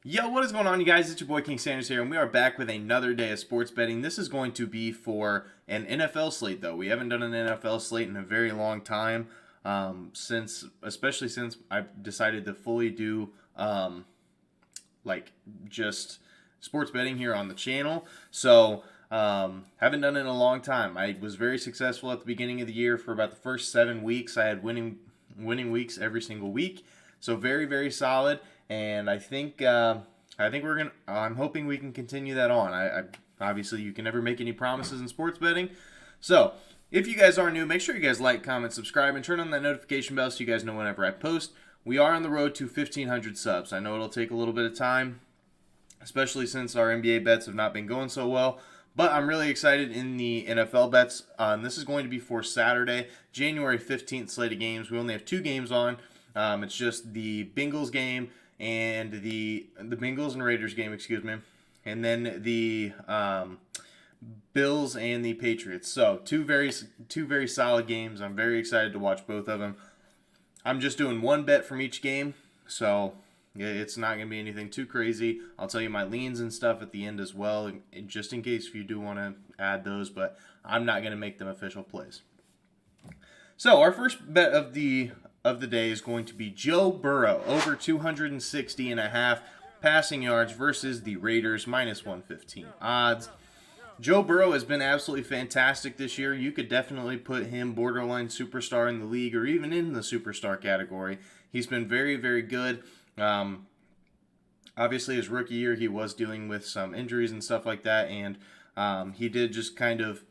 Yo, what is going on, you guys? It's your boy King Sanders here, and we are back with another day of sports betting. This is going to be for an NFL slate, though. We haven't done an NFL slate in a very long time, especially since I've decided to fully do like just sports betting here on the channel. So haven't done it in a long time. I was very successful at the beginning of the year for about the first 7 weeks. I had winning weeks every single week, so very solid. And I think we're gonna. I'm hoping we can continue that on. I obviously you can never make any promises in sports betting, so. If you guys are new, make sure you guys like, comment, subscribe, and turn on that notification bell so you guys know whenever I post. We are on the road to 1,500 subs. I know it'll take a little bit of time, especially since our NBA bets have not been going so well. But I'm really excited in the NFL bets. This is going to be for Saturday, January 15th slate of games. We only have 2 games on. It's just the Bengals game and the Bengals and Raiders game, excuse me, and then the Bills and the Patriots. So two very solid games. I'm very excited to watch both of them. I'm just doing one bet from each game, so it's not going to be anything too crazy. I'll tell you my leans and stuff at the end as well, just in case if you do want to add those, but I'm not going to make them official plays. So our first bet of the day is going to be Joe Burrow over 260.5 passing yards versus the Raiders minus 115 odds. Joe Burrow has been absolutely fantastic this year. You could definitely put him borderline superstar in the league or even in the superstar category. He's been very good. Obviously, his rookie year, he was dealing with some injuries and stuff like that, and he did just kind of,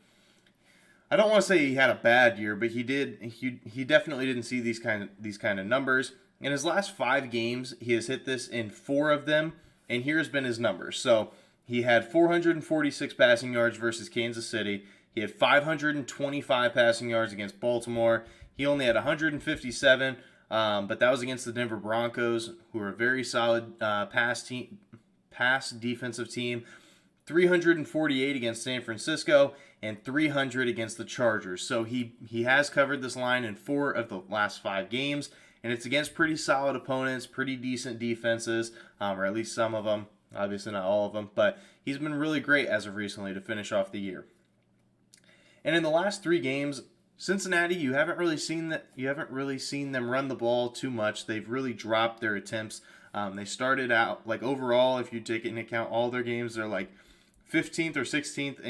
I don't want to say he had a bad year, but he definitely didn't see these kind of numbers. In his last 5 games, he has hit this in 4 of them, and here's been his numbers. So he had 446 passing yards versus Kansas City. He had 525 passing yards against Baltimore. He only had 157, but that was against the Denver Broncos, who are a very solid pass defensive team. 348 against San Francisco and 300 against the Chargers. So he has covered this line in 4 of the last 5 games, and it's against pretty solid opponents, pretty decent defenses, or at least some of them. Obviously not all of them, but he's been really great as of recently to finish off the year. And in the last 3 games, Cincinnati, you haven't really seen them run the ball too much. They've really dropped their attempts. They started out, like, overall, if you take into account all their games, they're like 15th or 16th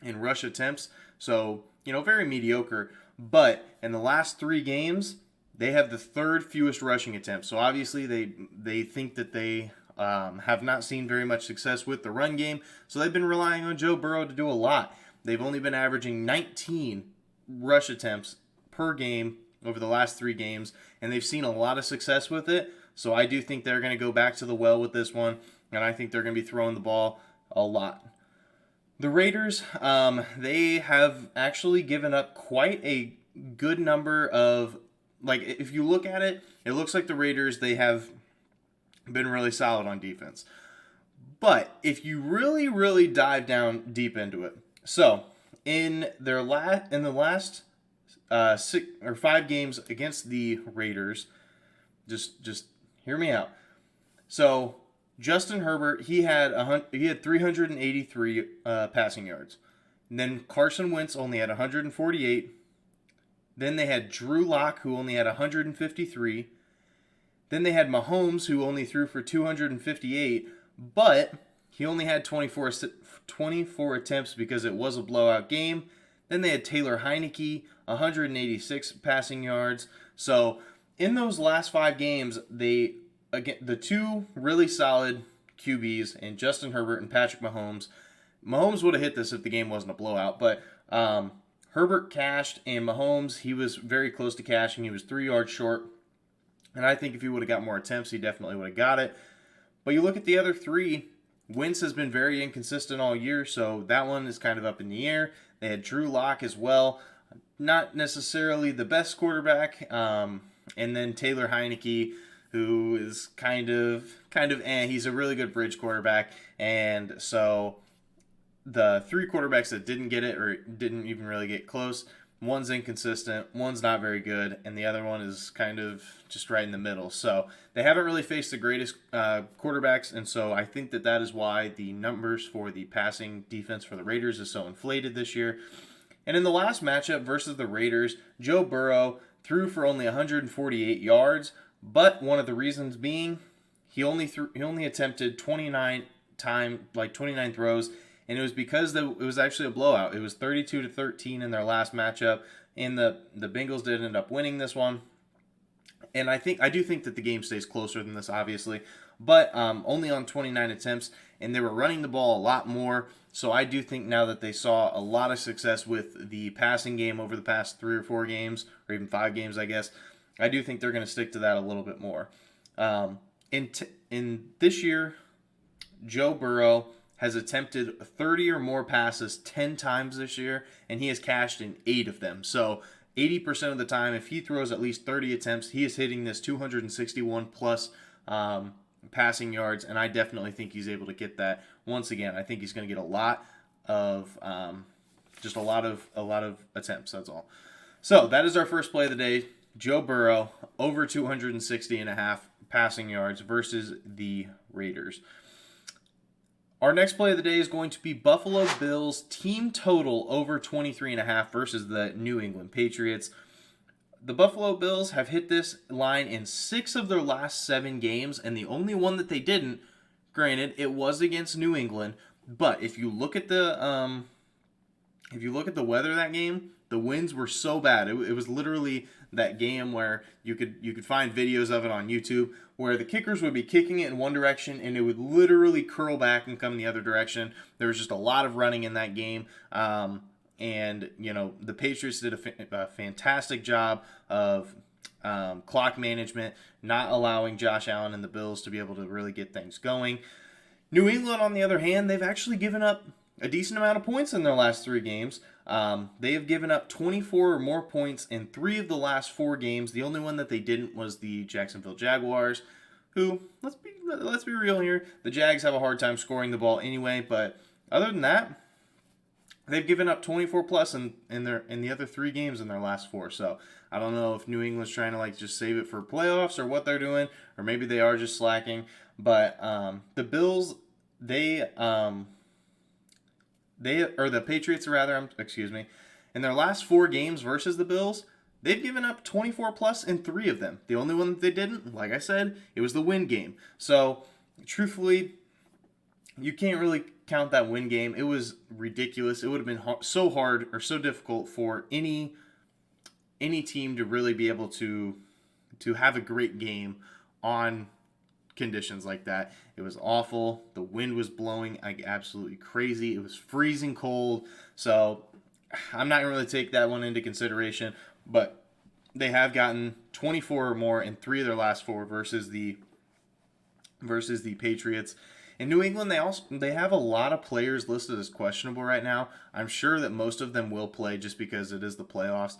in rush attempts. So, very mediocre. But in the last 3 games, they have the 3rd fewest rushing attempts. So obviously they think that they have not seen very much success with the run game. So they've been relying on Joe Burrow to do a lot. They've only been averaging 19 rush attempts per game over the last 3 games, and they've seen a lot of success with it. So I do think they're going to go back to the well with this one, and I think they're going to be throwing the ball a lot. The Raiders, they have actually given up quite a good number of, like, if you look at it, it looks like the Raiders, they have been really solid on defense. But if you really dive down deep into it, so in the last 6 or 5 games against the Raiders, just hear me out. So Justin Herbert, he had 383 passing yards. And then Carson Wentz only had 148. Then they had Drew Lock, who only had 153. Then they had Mahomes, who only threw for 258, but he only had 24 attempts because it was a blowout game. Then they had Taylor Heineke, 186 passing yards. So in those last 5 games, the 2 really solid QBs, and Justin Herbert and Patrick Mahomes. Mahomes would have hit this if the game wasn't a blowout, but Herbert cashed, and Mahomes, he was very close to cashing. He was 3 yards short, and I think if he would have got more attempts, he definitely would have got it. But you look at the other 3, Wentz has been very inconsistent all year, so that one is kind of up in the air. They had Drew Lock as well, not necessarily the best quarterback, and then Taylor Heineke, who is kind of he's a really good bridge quarterback, and so the 3 quarterbacks that didn't get it or didn't even really get close, One's inconsistent, one's not very good, and the other one is kind of just right in the middle. So they haven't really faced the greatest quarterbacks, and so I think that is why the numbers for the passing defense for the Raiders is so inflated this year. And in the last matchup versus the Raiders, Joe Burrow threw for only 148 yards, but one of the reasons being he only attempted 29 throws, and it was because it was actually a blowout. It was 32-13 in their last matchup, and the Bengals did end up winning this one. And I do think that the game stays closer than this, obviously, but only on 29 attempts, and they were running the ball a lot more. So I do think now that they saw a lot of success with the passing game over the past 3 or 4 games, or even 5 games, I guess, I do think they're going to stick to that a little bit more. In this year, Joe Burrow has attempted 30 or more passes 10 times this year, and he has cashed in 8 of them. So 80% of the time, if he throws at least 30 attempts, he is hitting this 261 plus passing yards, and I definitely think he's able to get that. Once again, I think he's going to get a lot of attempts. That's all. So that is our first play of the day. Joe Burrow over 260.5 passing yards versus the Raiders. Our next play of the day is going to be Buffalo Bills team total over 23.5 versus the New England Patriots. The Buffalo Bills have hit this line in 6 of their last 7 games, and the only one that they didn't, granted, it was against New England. But if you look at the weather of that game, the winds were so bad. It was literally that game where you could find videos of it on YouTube where the kickers would be kicking it in one direction and it would literally curl back and come the other direction. There was just a lot of running in that game. And, the Patriots did a fantastic job of clock management, not allowing Josh Allen and the Bills to be able to really get things going. New England, on the other hand, they've actually given up a decent amount of points in their last 3 games. They have given up 24 or more points in 3 of the last 4 games. The only one that they didn't was the Jacksonville Jaguars, who, let's be real here, the Jags have a hard time scoring the ball anyway. But other than that, they've given up 24 plus in the other 3 games in their last 4. So I don't know if New England's trying to just save it for playoffs or what they're doing, or maybe they are just slacking. But the Bills, the Patriots rather, in their last 4 games versus the Bills, they've given up 24 plus in 3 of them. The only one that they didn't, like I said, it was the win game. So truthfully, you can't really count that win game. It was ridiculous. It would have been so hard or so difficult for any team to really be able to have a great game on conditions like that. It was awful. The wind was blowing absolutely crazy. It was freezing cold. So I'm not going to really take that one into consideration, but they have gotten 24 or more in 3 of their last 4 versus the Patriots. In New England, they have a lot of players listed as questionable right now. I'm sure that most of them will play just because it is the playoffs.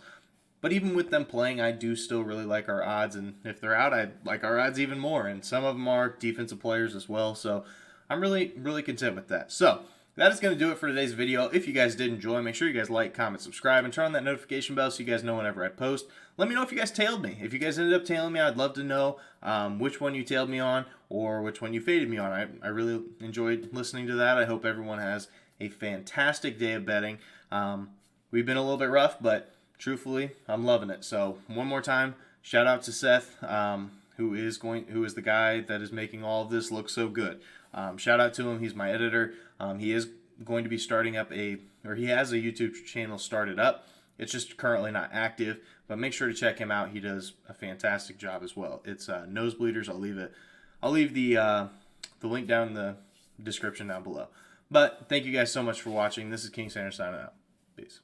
But even with them playing, I do still really like our odds. And if they're out, I like our odds even more. And some of them are defensive players as well. So I'm really, really content with that. So that is going to do it for today's video. If you guys did enjoy, make sure you guys like, comment, subscribe, and turn on that notification bell so you guys know whenever I post. Let me know if you guys tailed me. If you guys ended up tailing me, I'd love to know which one you tailed me on or which one you faded me on. I really enjoyed listening to that. I hope everyone has a fantastic day of betting. We've been a little bit rough, but truthfully, I'm loving it. So one more time, shout out to Seth, who is the guy that is making all of this look so good. Shout out to him. He's my editor. He is going to be starting up he has a YouTube channel started up. It's just currently not active, but make sure to check him out. He does a fantastic job as well. It's Nosebleeders. I'll leave the link down in the description down below. But thank you guys so much for watching. This is King Sanders signing out. Peace.